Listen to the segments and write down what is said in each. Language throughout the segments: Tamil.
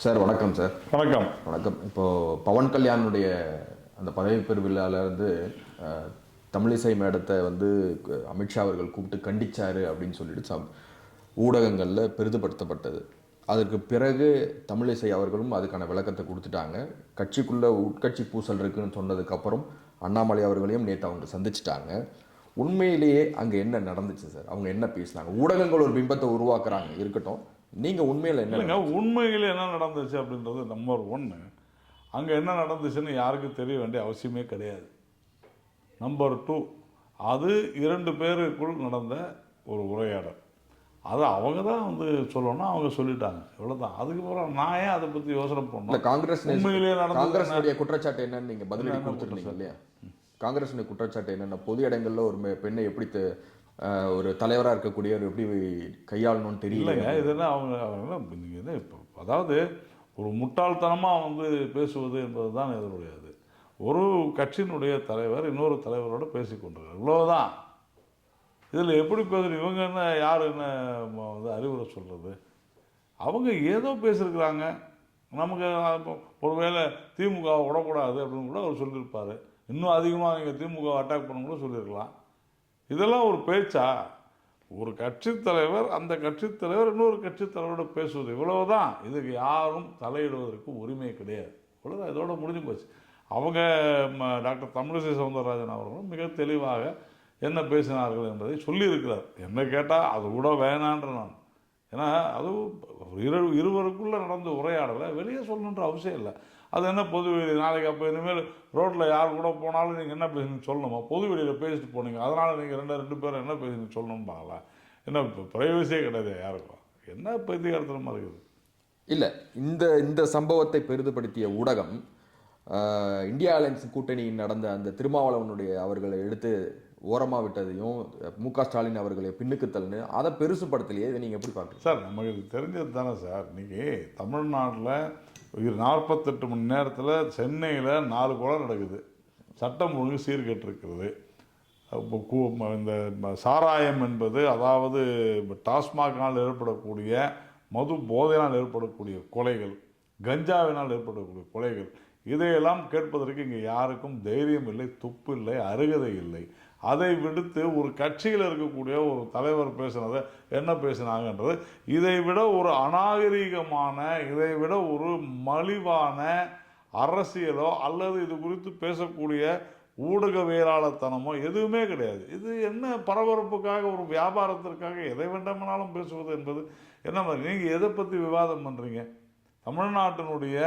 சார் வணக்கம் சார். வணக்கம். வணக்கம். இப்போது பவன் கல்யாணுடைய அந்த பதவிப்பெறு விழாவிலேருந்து தமிழிசை மேடத்தை வந்து அமித்ஷா அவர்கள் கூப்பிட்டு கண்டிச்சார் அப்படின்னு சொல்லிட்டு ஊடகங்களில் பெரிதுபடுத்தப்பட்டது. அதற்கு பிறகு தமிழிசை அவர்களும் அதுக்கான விளக்கத்தை கொடுத்துட்டாங்க. கட்சிக்குள்ளே உட்கட்சி பூசல் இருக்குன்னு சொன்னதுக்கப்புறம் அண்ணாமலை அவர்களையும் நேற்று அவங்க சந்திச்சிட்டாங்க. உண்மையிலேயே அங்கே என்ன நடந்துச்சு சார்? அவங்க என்ன பேசினாங்க? ஊடகங்கள் ஒரு பிம்பத்தை உருவாக்குறாங்க, இருக்கட்டும். நீங்கள் உண்மையில் இல்லைங்க, உண்மையில் என்ன நடந்துச்சு அப்படின்றது நம்பர் ஒன்று. அங்கே என்ன நடந்துச்சுன்னு யாருக்கும் தெரிய வேண்டிய அவசியமே கிடையாது. நம்பர் டூ, அது 2 பேருக்குள் நடந்த ஒரு உரையாடல். அது அவங்க தான் வந்து சொல்லணும், அவங்க சொல்லிட்டாங்க, இவ்வளோதான். அதுக்கப்புறம் நான் ஏன் அதை பற்றி யோசனை பண்ணணும்? காங்கிரஸ் உண்மையிலேயே காங்கிரஸுடைய குற்றச்சாட்டு என்னன்னு நீங்கள் பதிலடி கொடுத்துருந்தீங்க இல்லையா? காங்கிரஸுடைய குற்றச்சாட்டு என்னென்ன? பொது இடங்களில் ஒரு பெண்ணை எப்படி ஒரு தலைவராக இருக்கக்கூடியவர் எப்படி கையாளணும்னு தெரியலங்க. இது என்ன அவங்க நீங்கள் என்ன இப்போ, அதாவது ஒரு முட்டாள்தனமாக வந்து பேசுவது என்பது தான் எதிர்வுடையது. ஒரு கட்சியினுடைய தலைவர் இன்னொரு தலைவரோடு பேசிக்கொண்டிருக்கார், இவ்வளோதான். இதில் எப்படி பேசுகிற இவங்க என்ன, யார் என்ன வந்து அறிவுரை சொல்கிறது? அவங்க ஏதோ பேசியிருக்கிறாங்க. நமக்கு ஒருவேளை திமுகவை விடக்கூடாது அப்படின்னு கூட அவர் சொல்லியிருப்பார். இன்னும் அதிகமாக நீங்கள் திமுக அட்டாக் பண்ண கூட சொல்லியிருக்கலாம். இதெல்லாம் ஒரு பேச்சா? ஒரு கட்சித் தலைவர் அந்த கட்சித் தலைவர் இன்னொரு கட்சித் தலைவரோட பேசுவது, இவ்வளவுதான். இதுக்கு யாரும் தலையிடுவதற்கு உரிமை கிடையாது, இவ்வளோதான். இதோட முடிஞ்சு போச்சு. அவங்க டாக்டர் தமிழிசை சவுந்தரராஜன் அவர்களும் மிக தெளிவாக என்ன பேசினார்கள் என்பதை சொல்லியிருக்கிறார். என்ன கேட்டால் அது கூட வேணான்ற நான். ஏன்னா அதுவும் இருவருக்குள்ளே நடந்த உரையாடலை வெளியே சொல்லணுன்ற அவசியம் இல்லை. அது என்ன பொது வெளி, நாளைக்கு அப்போ இனிமேல் ரோட்டில் யார் கூட போனாலும் நீங்கள் என்ன பேசுன்னு சொல்லணுமா? பொது வெளியில் பேசிட்டு போனீங்க, அதனால் நீங்கள் ரெண்டு பேரும் என்ன பேசுன்னு சொல்லணும்னு பார்க்கலாம். என்ன இப்போ பிரைவசியே கிடையாது யாருக்கும். என்ன பைத்தியகாரத்தனமாக இருக்குது. இல்லை, இந்த சம்பவத்தை பெரிதுபடுத்திய ஊடகம் இந்தியா அலையன்ஸ் கூட்டணியில் நடந்த அந்த திருமாவளவனுடைய அவர்களை எடுத்து ஓரமாக விட்டதையும், மு.க. ஸ்டாலின் அவர்களை பின்னுக்குத்தல்னு அதை பெருசுப்படுத்தலையே. இதை நீங்கள் எப்படி பார்க்குறீங்க சார்? நமக்கு இது தெரிஞ்சது தானே சார். இன்றைக்கி தமிழ்நாட்டில் 48 மணி நேரத்தில் சென்னையில் 4 கொலை நடக்குது. சட்டம் ஒழுங்கு சீர்கெட்டிருக்கிறது. இந்த சாராயம் என்பது, அதாவது டாஸ்மாகினால் ஏற்படக்கூடிய மது போதையினால் ஏற்படக்கூடிய கொலைகள், கஞ்சாவினால் ஏற்படக்கூடிய கொலைகள், இதையெல்லாம் கேட்பதற்கு இங்கே யாருக்கும் தைரியம் இல்லை, துப்பு இல்லை, அருகதை இல்லை. அதை விடுத்து ஒரு கட்சியில் இருக்கக்கூடிய ஒரு தலைவர் பேசுனதை என்ன பேசினாங்கன்றது, இதை விட ஒரு அநாகரீகமான, இதை விட ஒரு மலிவான அரசியலோ அல்லது இது குறித்து பேசக்கூடிய ஊடகவியலாளத்தனமோ எதுவுமே கிடையாது. இது என்ன பரபரப்புக்காக, ஒரு வியாபாரத்திற்காக எதை வேண்டாமனாலும் பேசுவது என்பது என்ன மாதிரி? நீங்கள் எதை பற்றி விவாதம் பண்ணுறீங்க? தமிழ்நாட்டினுடைய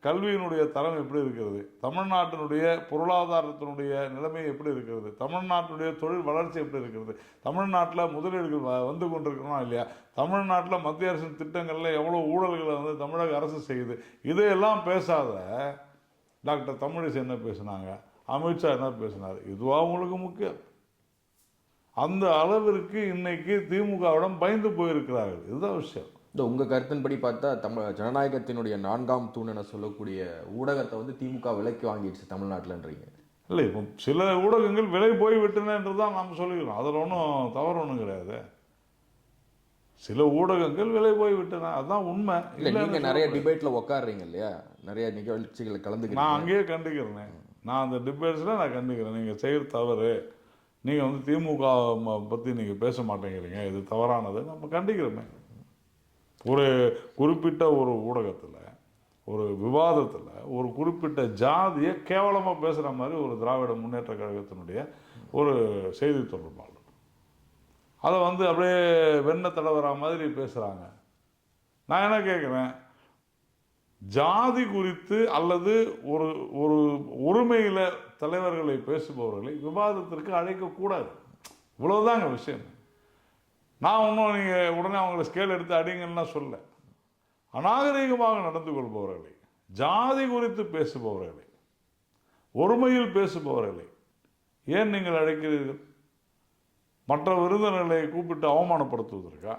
கல்வியினுடைய தரம் எப்படி இருக்கிறது? தமிழ்நாட்டினுடைய பொருளாதாரத்தினுடைய நிலைமை எப்படி இருக்கிறது? தமிழ்நாட்டினுடைய தொழில் வளர்ச்சி எப்படி இருக்கிறது? தமிழ்நாட்டில் முதலீடுகள் வந்து கொண்டிருக்கிறோமா இல்லையா? தமிழ்நாட்டில் மத்திய அரசின் திட்டங்களில் எவ்வளோ ஊழல்களை வந்து தமிழக அரசு செய்யுது? இதையெல்லாம் பேசாத டாக்டர் தமிழிசை என்ன பேசினாங்க, அமித்ஷா என்ன பேசினார், இதுவாக உங்களுக்கு முக்கியம்? அந்த அளவிற்கு இன்னைக்கு திமுகவிடம் பயந்து போயிருக்கிறார்கள். இதுதான் விஷயம். இந்த உங்கள் கருத்தின்படி பார்த்தா ஜனநாயகத்தினுடைய 4ஆம் தூண் என சொல்லக்கூடிய ஊடகத்தை வந்து திமுக விலைக்கு வாங்கிடுச்சு தமிழ்நாட்டில்ன்றீங்க. இல்லை, இப்போ சில ஊடகங்கள் விலை போய்விட்டனன்றது தான் நாம் சொல்லிக்கிறோம். அதில் ஒன்றும் தவறு ஒன்றும் கிடையாது. சில ஊடகங்கள் விலை போய்விட்டன, அதுதான் உண்மை. இல்லை, நீங்கள் நிறைய டிபேட்டில் உட்காடுறீங்க இல்லையா, நிறைய நிகழ்ச்சிகளை கலந்துக்கிறீங்க. நான் அங்கேயே கண்டிக்கிறேன். நான் அந்த டிபேட்ஸில் நான் கண்டிக்கிறேன். நீங்கள் செய்கிற தவறு, நீங்கள் வந்து திமுக பற்றி நீங்கள் பேச மாட்டேங்கிறீங்க, இது தவறானது, நம்ம கண்டிக்கிறோமே. ஒரு குறிப்பிட்ட ஒரு ஊடகத்தில், ஒரு விவாதத்தில் ஒரு குறிப்பிட்ட ஜாதியை கேவலமாக பேசுகிற மாதிரி ஒரு திராவிட முன்னேற்ற கழகத்தினுடைய ஒரு செய்தி தொடர்பாளர் அதை வந்து அப்படியே வெண்ணெய் தடவரா மாதிரி பேசுகிறாங்க. நான் என்ன கேட்குறேன், ஜாதி குறித்து அல்லது ஒரு ஒரு ஒருமையில் தலைவர்களை பேசுபவர்களை விவாதத்திற்கு அழைக்கக்கூடாது, இவ்வளோதாங்க விஷயம். நான் ஒன்றும் நீங்கள் உடனே அவங்கள ஸ்கேல் எடுத்து அடிங்கன்னா சொல்ல. அநாகரீகமாக நடந்து கொள்பவர்களை, ஜாதி குறித்து பேசுபவர்களை, ஒருமையில் பேசுபவர்களை ஏன் நீங்கள் அழைக்கிறீர்கள்? மற்ற விருந்தினர்களை கூப்பிட்டு அவமானப்படுத்துவதற்கா?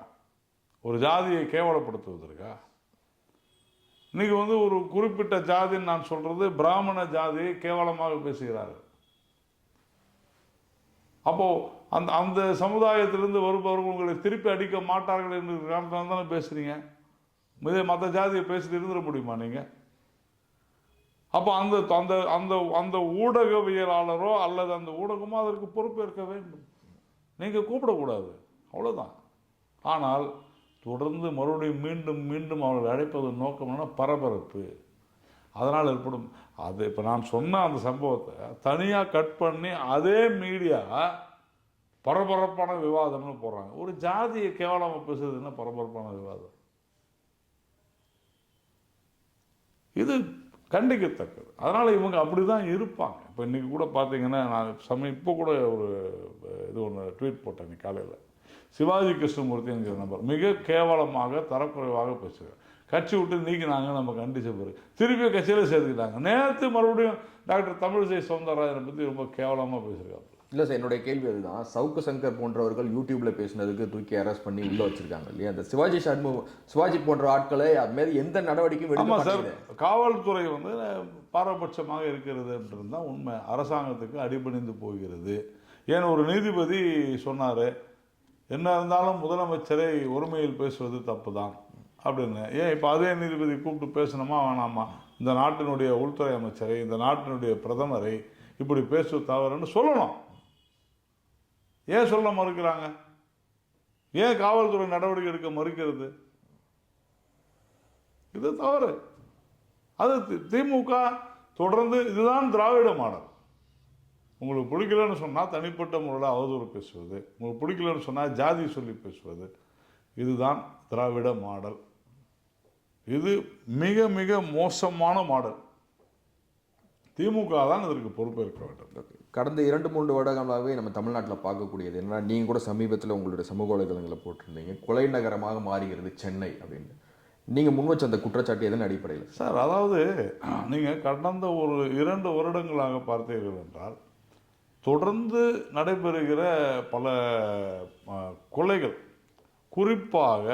ஒரு ஜாதியை கேவலப்படுத்துவதற்கா? இன்னைக்கு வந்து ஒரு குறிப்பிட்ட ஜாதின்னு நான் சொல்றது, பிராமண ஜாதியை கேவலமாக பேசுகிறார்கள். அப்போது அந்த சமுதாயத்திலிருந்து வருபவர்கள் உங்களை திருப்பி அடிக்க மாட்டார்கள் என்று காரணத்தால் தானே பேசுகிறீங்க. இதே மற்ற ஜாதியை பேசிட்டு இருந்துட முடியுமா நீங்கள்? அப்போ அந்த அந்த அந்த அந்த ஊடகவியலாளரோ அல்லது அந்த ஊடகமோ அதற்கு பொறுப்பேற்க வேண்டும். நீங்கள் கூப்பிடக்கூடாது, அவ்வளோதான். ஆனால் தொடர்ந்து மறுபடியும் மீண்டும் மீண்டும் அவர்கள் அழைப்பதன் நோக்கம்னா பரபரப்பு, அதனால் ஏற்படும். அது இப்போ நான் சொன்ன அந்த சம்பவத்தை தனியாக கட் பண்ணி அதே மீடியா பரபரப்பான விவாதம்னு போடுறாங்க. ஒரு ஜாதியை கேவலமாக பேசுறதுன்னா பரபரப்பான விவாதம், இது கண்டிக்கத்தக்கது. அதனால் இவங்க அப்படி தான் இருப்பாங்க. இப்போ இன்றைக்கி கூட பார்த்தீங்கன்னா, நான் இப்போ கூட ஒரு இது ஒன்று ட்வீட் போட்டேன் இன்னைக்கு காலையில். சிவாஜி கிருஷ்ணமூர்த்தி என்கிற நபர் மிக கேவலமாக தரக்குறைவாக பேசுகிறார். கட்சி விட்டு நீக்கினாங்க, நம்ம கண்டிச்ச பிறகு திருப்பி கட்சியில் சேர்த்துக்கிட்டாங்க. நேற்று மறுபடியும் டாக்டர் தமிழிசை சவுந்தரராஜனை பற்றி ரொம்ப கேவலமாக பேசுகிறாங்க. இல்லை சார், என்னுடைய கேள்வி அதுதான். சவுக்கு சங்கர் போன்றவர்கள் யூடியூப்ல பேசினதுக்கு தூக்கி அரெஸ்ட் பண்ணி உள்ள வச்சிருக்காங்க இல்லையா? அந்த சிவாஜி போன்ற ஆட்களை அது எந்த நடவடிக்கையும் எடுக்க மாட்டாங்க. காவல்துறை வந்து பாரபட்சமாக இருக்கிறது தான் உண்மை. அரசாங்கத்துக்கு அடிபணிந்து போகிறது. ஏன் ஒரு நீதிபதி சொன்னார், என்ன இருந்தாலும் முதலமைச்சரை ஒருமையில் பேசுவது தப்பு தான் அப்படின்னு. ஏன் இப்போ அதே நீதிபதி கூப்பிட்டு பேசணுமா வேணாமா? இந்த நாட்டினுடைய உள்துறை அமைச்சரை, இந்த நாட்டினுடைய பிரதமரை இப்படி பேசுவது தவறுன்னு சொல்லணும். ஏன் சொல்ல மறுக்கிறாங்க? ஏன் காவல்துறை நடவடிக்கை எடுக்க மறுக்கிறது? இது தவறு. அது திமுக தொடர்ந்து இதுதான் திராவிட மாடல். உங்களுக்கு பிடிக்கலன்னு சொன்னால் தனிப்பட்ட முறையில் அவதூறு பேசுவது, உங்களுக்கு பிடிக்கலன்னு சொன்னால் ஜாதி சொல்லி பேசுவது, இதுதான் திராவிட மாடல். இது மிக மிக மோசமான மாடல். திமுக தான் இதற்கு பொறுப்பேற்க வேண்டும். கடந்த 2-3 வருடங்களாகவே நம்ம தமிழ்நாட்டில் பார்க்கக்கூடியது என்னன்னா, நீங்கள் கூட சமீபத்தில் உங்களுடைய சமூக வலைதளங்களில் போட்டிருந்தீங்க, கொலை நகரமாக மாறுகிறது சென்னை அப்படின்னு. நீங்கள் முன் வச்ச அந்த குற்றச்சாட்டு எதன் அடிப்படையில் சார்? அதாவது நீங்கள் கடந்த ஒரு 2 வருடங்களாக பார்த்தீர்கள் என்றால் தொடர்ந்து நடைபெறுகிற பல கொலைகள், குறிப்பாக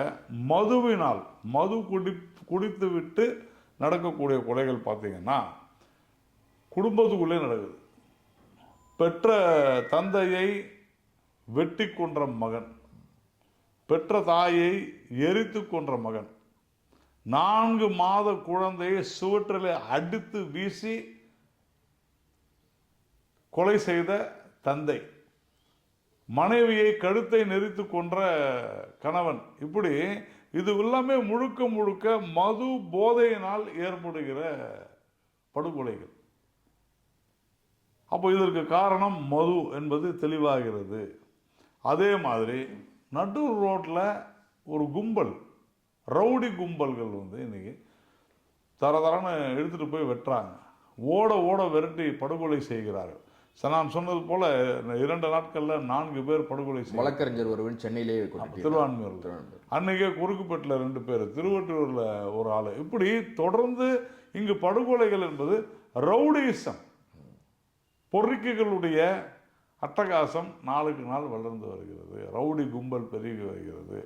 மதுவினால் குடித்து விட்டு நடக்கக்கூடிய கொலைகள் பார்த்தீங்கன்னா குடும்பத்துக்குள்ளே நடக்குது. பெற்ற தந்தையை வெட்டி கொன்ற மகன், பெற்ற தாயை எரித்து கொன்ற மகன், 4 மாத குழந்தையை சுவற்றில் அடித்து வீசி கொலை செய்த தந்தை, மனைவியை கழுத்தை நெரித்து கொன்ற கணவன், இப்படி இது எல்லாமே முழுக்க முழுக்க மது போதையினால் ஏற்படுகிற படுகொலைகள். அப்போ இதற்கு காரணம் மது என்பது தெளிவாகிறது. அதே மாதிரி நடு ரோட்டில் ஒரு கும்பல், ரவுடி கும்பல்கள் வந்து இன்னைக்கு தரன்னு எடுத்துகிட்டு போய் வெட்டுறாங்க, ஓட ஓட விரட்டி படுகொலை செய்கிறார்கள். நான் சொன்னது போல 2 நாட்களில் 4 பேர் படுகொலை செய்ய. வழக்கறிஞர் ஒருவன் சென்னையிலே, திருவான்மையூர் அன்னைக்கே குறுக்குப்பேட்டில் 2 பேர், திருவொற்றியூரில் ஒரு ஆள், இப்படி தொடர்ந்து இங்கு படுகொலைகள் என்பது ரவுடிசம், பொறுக்கிகளுடைய அட்டகாசம் நாளுக்கு நாள் வளர்ந்து வருகிறது. ரவுடி கும்பல் பெருகி வருகிறது.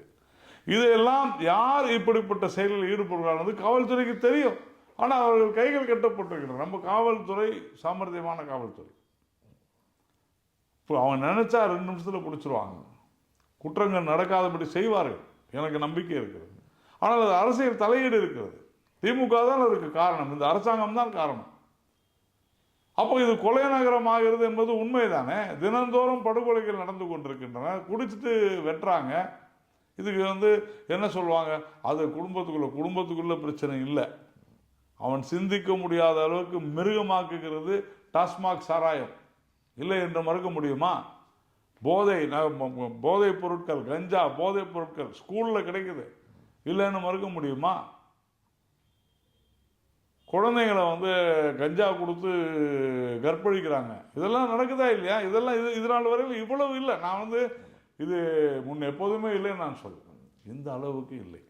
இதையெல்லாம் யார் இப்படிப்பட்ட செயலில் ஈடுபடுகிறார்கள் காவல்துறைக்கு தெரியும். ஆனால் அவர்கள் கைகள் கட்டப்பட்டிருக்கிறார். நம்ம காவல்துறை சாமர்த்தியமான காவல்துறை. இப்போ அவன் நினைச்சா 2 நிமிஷத்தில் பிடிச்சிருவாங்க, குற்றங்கள் நடக்காதபடி செய்வார்கள், எனக்கு நம்பிக்கை இருக்கிறது. ஆனால் அது அரசியல் தலையீடு இருக்கிறது. திமுக தான் அதற்கு காரணம், இந்த அரசாங்கம் தான் காரணம். அப்போ இது கொலை நகரமாகிறது என்பது உண்மைதானே? தினந்தோறும் படுகொலைகள் நடந்து கொண்டிருக்கின்றன, குடிச்சிட்டு வெட்டுறாங்க. இதுக்கு வந்து என்ன சொல்லுவாங்க? அது குடும்பத்துக்குள்ள பிரச்சனை இல்லை, அவன் சிந்திக்க முடியாத அளவுக்கு மிருகமாக்குகிறது டாஸ்மாக் சாராயம், இல்லை என்று மறுக்க முடியுமா? போதைப் பொருட்கள், கஞ்சா போதைப் பொருட்கள் ஸ்கூலில் கிடைக்குது, இல்லைன்னு மறுக்க முடியுமா? குழந்தைங்களை வந்து கஞ்சா கொடுத்து கற்பழிக்கிறாங்க, இதெல்லாம் நடக்குதா இல்லையா? இதெல்லாம் இது நாள் வரையில் இவ்வளவு இல்லை. நான் வந்து இது முன் எப்போதுமே இல்லைன்னு நான் சொல்லுவேன். இந்த அளவுக்கு இல்லை.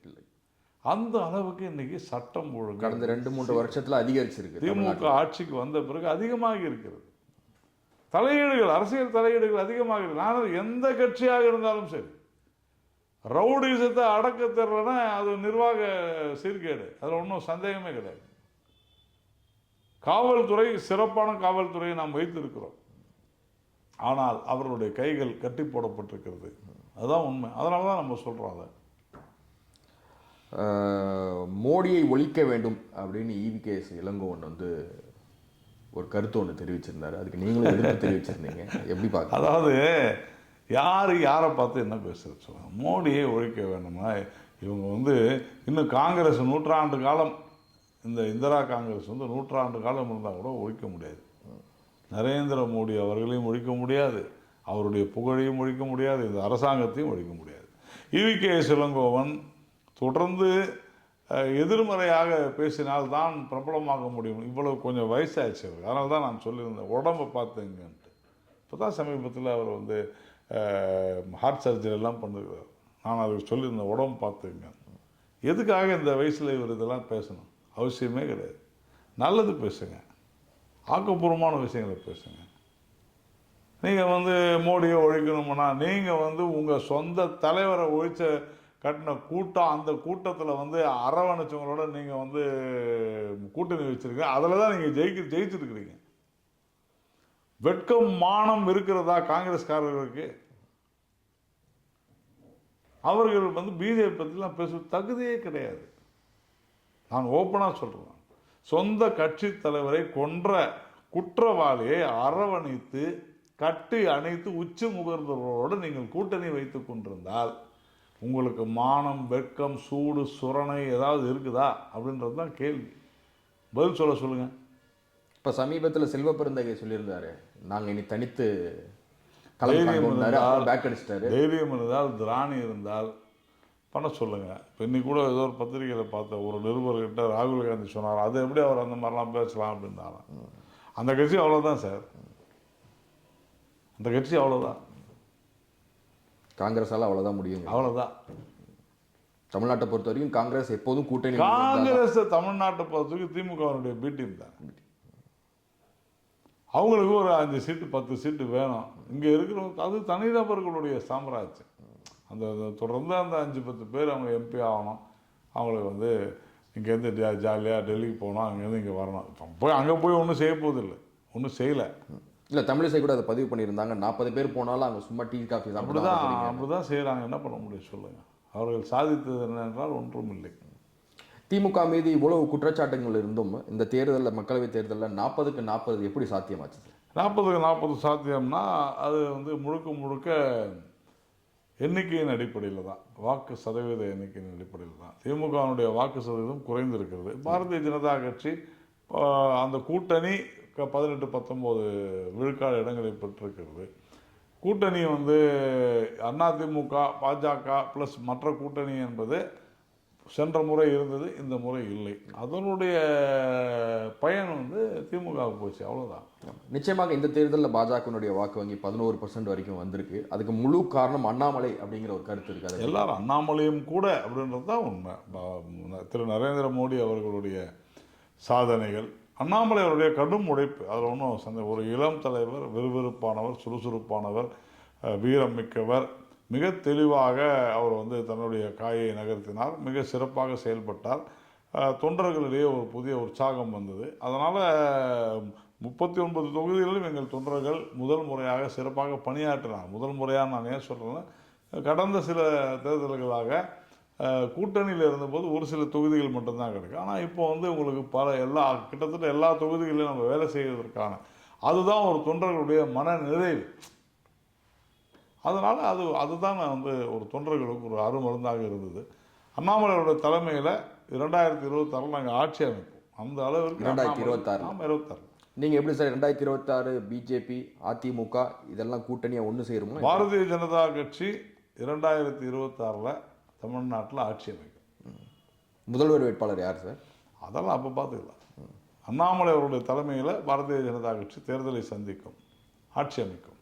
அந்த அளவுக்கு இன்னைக்கு சட்டம் ஒழுங்கு கடந்த 2-3 வருஷத்தில் அதிகரிச்சிருக்கு. திமுக ஆட்சிக்கு வந்த பிறகு அதிகமாகி இருக்கிறது. தலையீடுகள், அரசியல் தலையீடுகள் அதிகமாக இருக்கு. நான் எந்த கட்சியாக இருந்தாலும் சரி, ரவுடிசத்தை அடக்க தெரியலன்னா அது நிர்வாக சீர்கேடு, அதில் ஒன்றும் சந்தேகமே கிடையாது. காவல்துறை சிறப்பான காவல்துறையை நாம் வைத்திருக்கிறோம், ஆனால் அவர்களுடைய கைகள் கட்டி போடப்பட்டிருக்கிறது. அதுதான் உண்மை. அதனால தான் நம்ம சொல்கிறோம். அதை மோடியை ஒழிக்க வேண்டும் அப்படின்னு EVKS இளங்கோவன் வந்து ஒரு கருத்து ஒன்று தெரிவிச்சிருந்தாரு. அதுக்கு நீங்களும் எதிர்ப்பு தெரிவிச்சிருந்தீங்க. எப்படி பார்க்க? அதாவது யாரை பார்த்து என்ன பேசுறது சொல்லுங்கள். மோடியை ஒழிக்க வேணுமா? இவங்க வந்து இன்னும் காங்கிரஸ் 100 ஆண்டு காலம், இந்த இந்திரா காங்கிரஸ் வந்து 100 ஆண்டு காலம் இருந்தால் கூட ஒழிக்க முடியாது. நரேந்திர மோடி அவர்களையும் ஒழிக்க முடியாது, அவருடைய புகழையும் ஒழிக்க முடியாது, இந்த அரசாங்கத்தையும் ஒழிக்க முடியாது. EVKS இளங்கோவன் தொடர்ந்து எதிர்மறையாக பேசினால்தான் பிரபலமாக முடியும். இவ்வளவு கொஞ்சம் வயசாச்சு அவருக்கு. அதனால தான் நான் சொல்லியிருந்தேன் உடம்பை பார்த்துங்கன்ட்டு. இப்போ தான் சமீபத்தில் அவர் வந்து ஹார்ட் சர்ஜரி எல்லாம் பண்ணுறார். நான் அவருக்கு சொல்லியிருந்தேன் உடம்பு பார்த்துங்க. எதுக்காக இந்த வயசில் இவர் இதெல்லாம் பேசணும்? அவசியமே கிடையாது. நல்லது பேசுங்க, ஆக்கப்பூர்வமான விஷயங்களை பேசுங்க. நீங்கள் வந்து மோடியை ஒழிக்கணும்னா நீங்கள் வந்து உங்கள் சொந்த தலைவரை கட்டின கூட்டம், அந்த கூட்டத்தில் வந்து அரவணைச்சவங்களோட நீங்கள் வந்து கூட்டணி வச்சுருக்கீங்க. அதில் தான் நீங்கள் ஜெயிச்சிருக்கிறீங்க. வெட்கம் மானம் இருக்கிறதா காங்கிரஸ்காரர்களுக்கு? அவர்கள் வந்து பிஜேபி பற்றிலாம் பேச தகுதியே கிடையாது. நான் ஓப்பனாக சொல்கிறேன். சொந்த கட்சி தலைவரை கொன்ற குற்றவாளியை அரவணைத்து கட்டி அணைத்து உச்சி முகர்ந்தவர்களோடு நீங்கள் கூட்டணி வைத்து கொண்டிருந்தால் உங்களுக்கு மானம், வெட்கம், சூடு, சுரணை ஏதாவது இருக்குதா அப்படின்றது தான் கேள்வி. பதில் சொல்லுங்கள். இப்போ சமீபத்தில் செல்வ பெருந்தகை சொல்லியிருந்தாரு, நாங்கள் இனி தனித்து தைரியம் இருந்தால் பேக் அடிச்சிட்டாரு. தைரியம் இருந்தால், திராணி இருந்தால் பண்ண சொல்லுங்கள். இப்போ இன்னைக்கு கூட ஏதோ ஒரு பத்திரிகையில் பார்த்த ஒரு நிருபர்கிட்ட ராகுல் காந்தி சொன்னார், அது எப்படி அவர் அந்த மாதிரிலாம் பேசலாம் அப்படின்னாலும். அந்த கட்சி அவ்வளோதான் சார், அந்த கட்சி அவ்வளோதான். காங்கிரஸால் அவ்வளோதான் முடியும். அவ்வளோதான். தமிழ்நாட்டை பொறுத்த வரைக்கும் காங்கிரஸ் எப்போதும் கூட்டணி. காங்கிரஸ் தமிழ்நாட்டை பொறுத்த வரைக்கும் திமுகவுடைய பி டீம் தான். அவங்களுக்கு ஒரு 5 சீட்டு 10 சீட்டு வேணும். இங்கே இருக்கிறவங்க அது தனிநபர்களுடைய சாம்ராஜ்யம். அந்த தொடர்ந்து அந்த 5-10 பேர் அவங்க MP ஆகணும். அவங்களுக்கு வந்து இங்கேருந்து ஜாலியாக டெல்லிக்கு போகணும், அங்கேருந்து இங்கே வரணும். போய் அங்கே போய் ஒன்றும் செய்ய போதில்லை, ஒன்றும் செய்யலை. இல்லை, தமிழிசை கூட அதை பதிவு பண்ணியிருந்தாங்க. 40 பேர் போனாலும் அங்கே சும்மா டீ காஃபி தான். அப்படிதான் செய்கிறாங்க. என்ன பண்ண முடியும் சொல்லுங்கள். அவர்கள் சாதித்தது என்னென்றால் ஒன்றும் இல்லை. திமுக மீது இவ்வளவு குற்றச்சாட்டுகள் இருந்தும் இந்த தேர்தலில், மக்களவை தேர்தலில் 40க்கு 40 எப்படி சாத்தியமாச்சு? 40க்கு 40 சாத்தியம்னா அது வந்து முழுக்க எண்ணிக்கையின் அடிப்படையில் தான், வாக்கு சதவீத எண்ணிக்கையின் அடிப்படையில் தான். திமுகவினுடைய வாக்கு சதவீதம் குறைந்திருக்கிறது. பாரதிய ஜனதா கட்சி அந்த கூட்டணி 18-19 விழுக்காடு இடங்களை பெற்றிருக்கிறது. கூட்டணி வந்து அதிமுக, பாஜக ப்ளஸ் மற்ற கூட்டணி என்பது சென்ற முறை இருந்தது, இந்த முறை இல்லை. அதனுடைய பயன் வந்து திமுகவுக்கு போச்சு, அவ்வளோதான். நிச்சயமாக இந்த தேர்தலில் பாஜகனுடைய வாக்கு வங்கி 11% வரைக்கும் வந்திருக்கு. அதுக்கு முழு காரணம் அண்ணாமலை அப்படிங்கிற ஒரு கருத்து இருக்காது. எல்லாரும் அண்ணாமலையும் கூட அப்படின்றது தான் உண்மை. திரு நரேந்திர மோடி அவர்களுடைய சாதனைகள், அண்ணாமலை அவருடைய கடும் உழைப்பு, அதில் ஒன்றும் ஒரு இளம் தலைவர், விறுவிறுப்பானவர், சுறுசுறுப்பானவர், வீரம் மிக்கவர், மிக தெளிவாக அவர் வந்து தன்னுடைய காயை நகர்த்தினார், மிக சிறப்பாக செயல்பட்டார். தொண்டர்களிடையே ஒரு புதிய உற்சாகம் வந்தது. அதனால் 39 தொகுதிகளிலும் எங்கள் தொண்டர்கள் முதல் முறையாக சிறப்பாக பணியாற்றினார். முதல் முறையாக நான் ஏன் சொல்கிறேன்னா, கடந்த சில தேர்தல்களாக கூட்டணியில் இருந்தபோது ஒரு சில தொகுதிகள் மட்டும்தான் கிடைக்கும். ஆனால் இப்போ வந்து உங்களுக்கு கிட்டத்தட்ட எல்லா தொகுதிகளிலும் நம்ம வேலை செய்வதற்கான அதுதான் ஒரு தொண்டர்களுடைய மன நிறைவு. அதனால் அதுதான் வந்து ஒரு தொண்டர்களுக்கு ஒரு அருமருந்தாக இருந்தது. அண்ணாமலையோட தலைமையில் 2026 நாங்கள் ஆட்சி அமைப்போம். அந்த அளவிற்கு 2026 நீங்கள் எப்படி சார் 2026 பிஜேபி, அதிமுக இதெல்லாம் கூட்டணியாக ஒன்று சேருமா? பாரதிய ஜனதா கட்சி 2026 தமிழ்நாட்டில் ஆட்சி அமைக்கும். முதல்வர் வேட்பாளர் யார் சார்? அதெல்லாம் அப்போ பார்த்துக்கலாம். அண்ணாமலை அவருடைய தலைமையில் பாரதிய ஜனதா கட்சி தேர்தலை சந்திக்கும், ஆட்சி அமைக்கும்.